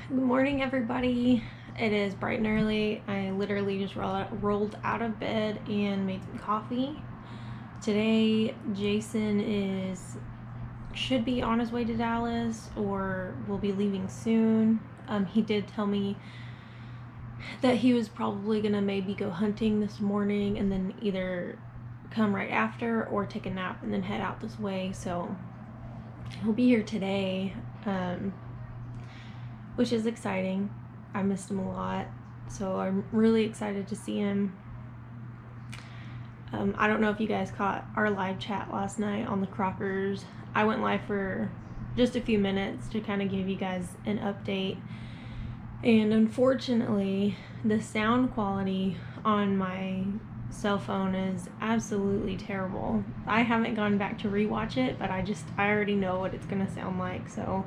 Good morning, everybody. It is bright and early. I literally just rolled out of bed and made some coffee. Today, Jason should be on his way to Dallas or will be leaving soon. He did tell me that he was probably gonna maybe go hunting this morning and then either come right after or take a nap and then head out this way. So he'll be here today. Which is exciting. I missed him a lot, so I'm really excited to see him. I don't know if you guys caught our live chat last night on the Crockers. I went live for just a few minutes to kind of give you guys an update, and unfortunately the sound quality on my cell phone is absolutely terrible. I haven't gone back to rewatch it, but I already know what it's gonna sound like, so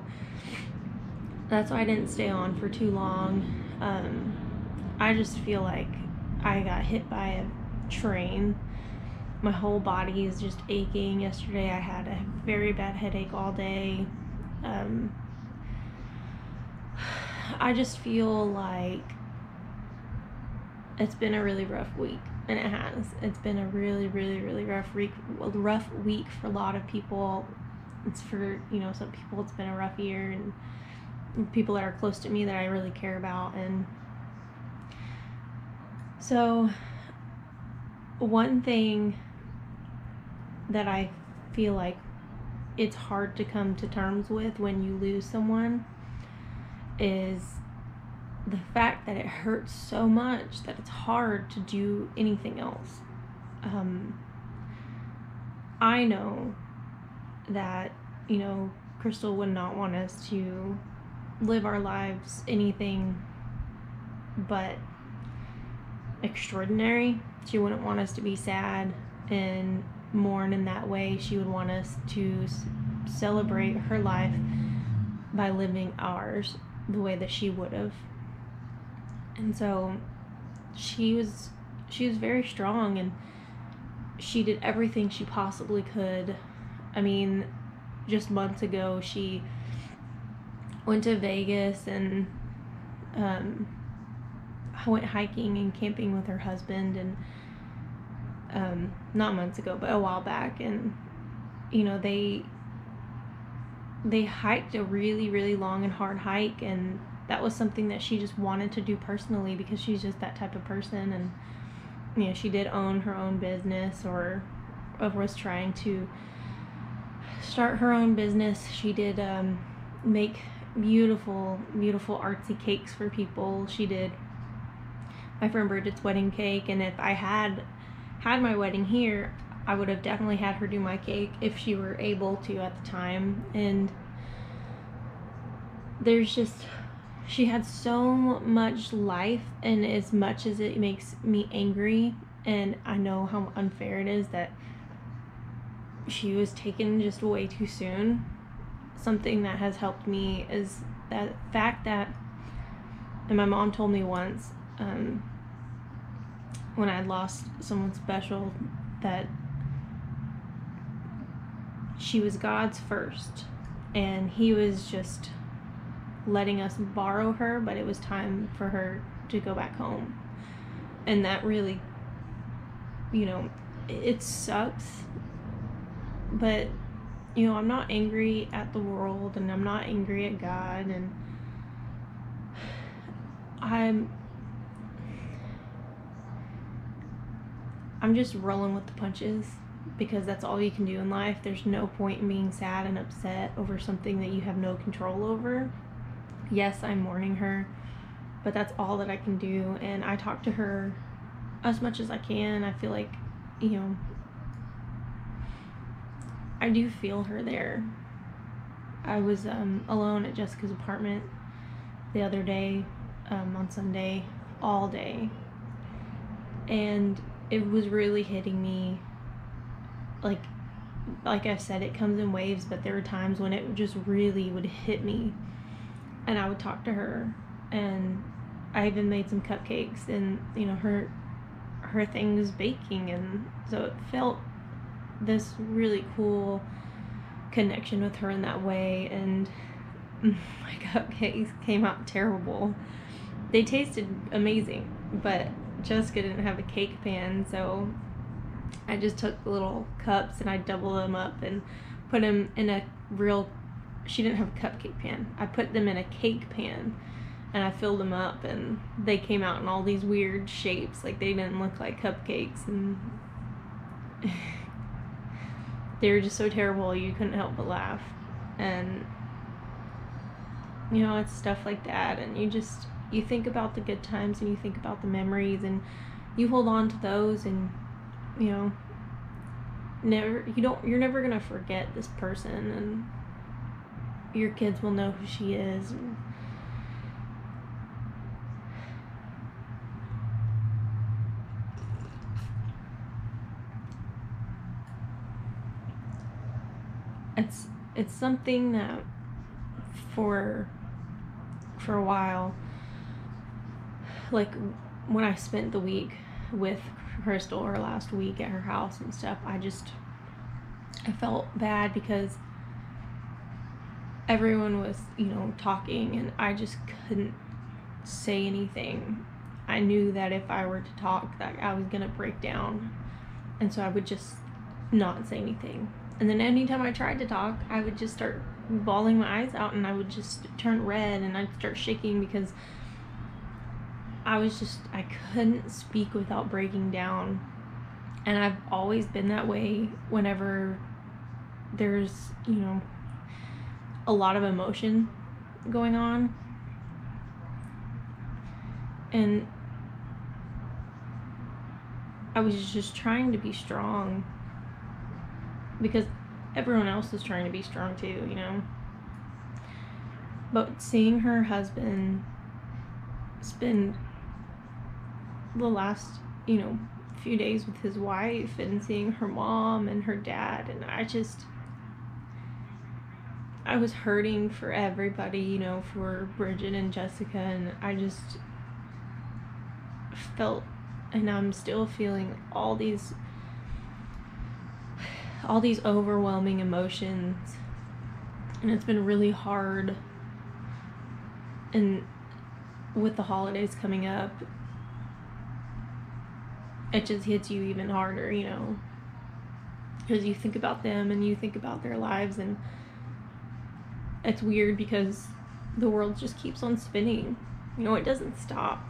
that's why I didn't stay on for too long. I just feel like I got hit by a train. My whole body is just aching. Yesterday I had a very bad headache all day. I just feel like it's been a really rough week, and it has. It's been a really, really, really rough week for a lot of people. It's for, some people it's been a rough year, and people that are close to me that I really care about. And so one thing that I feel like it's hard to come to terms with when you lose someone is the fact that it hurts so much that it's hard to do anything else. I know that, Crystal would not want us to live our lives anything but extraordinary. She wouldn't want us to be sad and mourn in that way. She would want us to celebrate her life by living ours the way that she would have. And so she was very strong, and she did everything she possibly could. I mean, just months ago she went to Vegas and went hiking and camping with her husband, and not months ago, but a while back, and they hiked a really, really long and hard hike, and that was something that she just wanted to do personally because she's just that type of person. And she did own her own business, or was trying to start her own business. She did make beautiful, beautiful artsy cakes for people. She did my friend Bridget's wedding cake, and if I had my wedding here, I would have definitely had her do my cake if she were able to at the time. And she had so much life, and as much as it makes me angry, and I know how unfair it is that she was taken just way too soon, something that has helped me is that fact that, and my mom told me once, when I lost someone special, that she was God's first, and he was just letting us borrow her, but it was time for her to go back home. And that really, it sucks, but I'm not angry at the world, and I'm not angry at God, and I'm just rolling with the punches, because that's all you can do in life. There's no point in being sad and upset over something that you have no control over. Yes, I'm mourning her, but that's all that I can do, and I talk to her as much as I can. I feel like, I do feel her there. I was alone at Jessica's apartment the other day, on Sunday, all day, and it was really hitting me. Like I said, it comes in waves, but there were times when it just really would hit me, and I would talk to her, and I even made some cupcakes, and her thing was baking, and so it felt this really cool connection with her in that way. And my cupcakes came out terrible. They tasted amazing, but Jessica didn't have a cake pan, so I just took the little cups and I doubled them up and put them in a real, she didn't have a cupcake pan. I put them in a cake pan and I filled them up, and they came out in all these weird shapes. Like, they didn't look like cupcakes, and they were just so terrible you couldn't help but laugh. And you know, it's stuff like that, and you think about the good times and you think about the memories and you hold on to those, and you know, you're never gonna forget this person, and your kids will know who she is. And it's something that for a while, like when I spent the week with Crystal, or last week at her house and stuff, I felt bad because everyone was, you know, talking and I just couldn't say anything. I knew that if I were to talk, that I was gonna break down, and so I would just not say anything. And then anytime I tried to talk, I would just start bawling my eyes out, and I would just turn red and I'd start shaking because I couldn't speak without breaking down. And I've always been that way whenever there's, you know, a lot of emotion going on. And I was just trying to be strong because everyone else is trying to be strong too, you know. But seeing her husband spend the last, you know, few days with his wife, and seeing her mom and her dad, and I was hurting for everybody, you know, for Bridget and Jessica, and I just felt, and I'm still feeling all these overwhelming emotions, and it's been really hard. And with the holidays coming up, it just hits you even harder, you know, because you think about them and you think about their lives, and it's weird because the world just keeps on spinning, you know, it doesn't stop.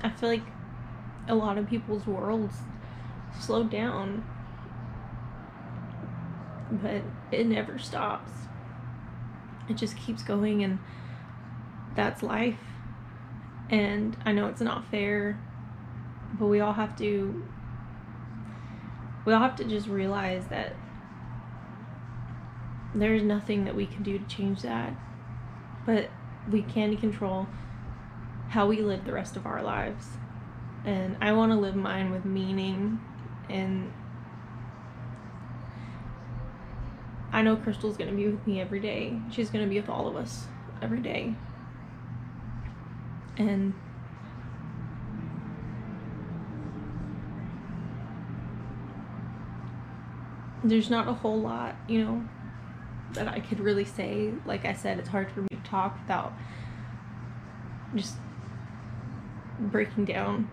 I feel like a lot of people's worlds slowed down, but it never stops. It just keeps going, and that's life. And I know it's not fair, but we all have to just realize that there's nothing that we can do to change that, but we can control how we live the rest of our lives. And I want to live mine with meaning, and I know Crystal's going to be with me every day. She's going to be with all of us every day. And there's not a whole lot, you know, that I could really say. Like I said, it's hard for me to talk without just breaking down.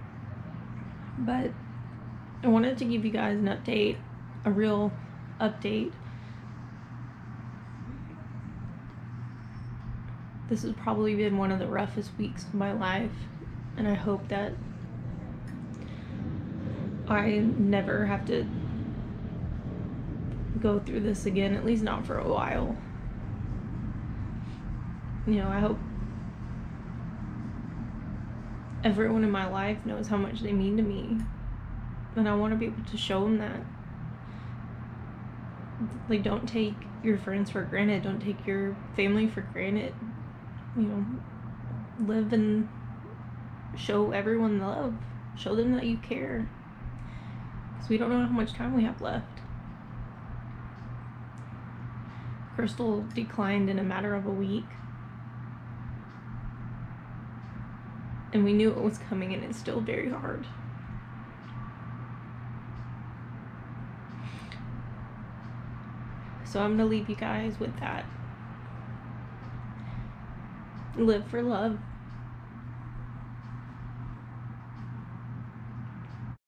But I wanted to give you guys an update, a real update. This has probably been one of the roughest weeks of my life, and I hope that I never have to go through this again, at least not for a while. You know, I hope everyone in my life knows how much they mean to me, and I want to be able to show them that. Like, don't take your friends for granted, don't take your family for granted. You know, live and show everyone love, show them that you care, because we don't know how much time we have left. Crystal declined in a matter of a week, and we knew it was coming, and it's still very hard. So I'm going to leave you guys with that. Live for love.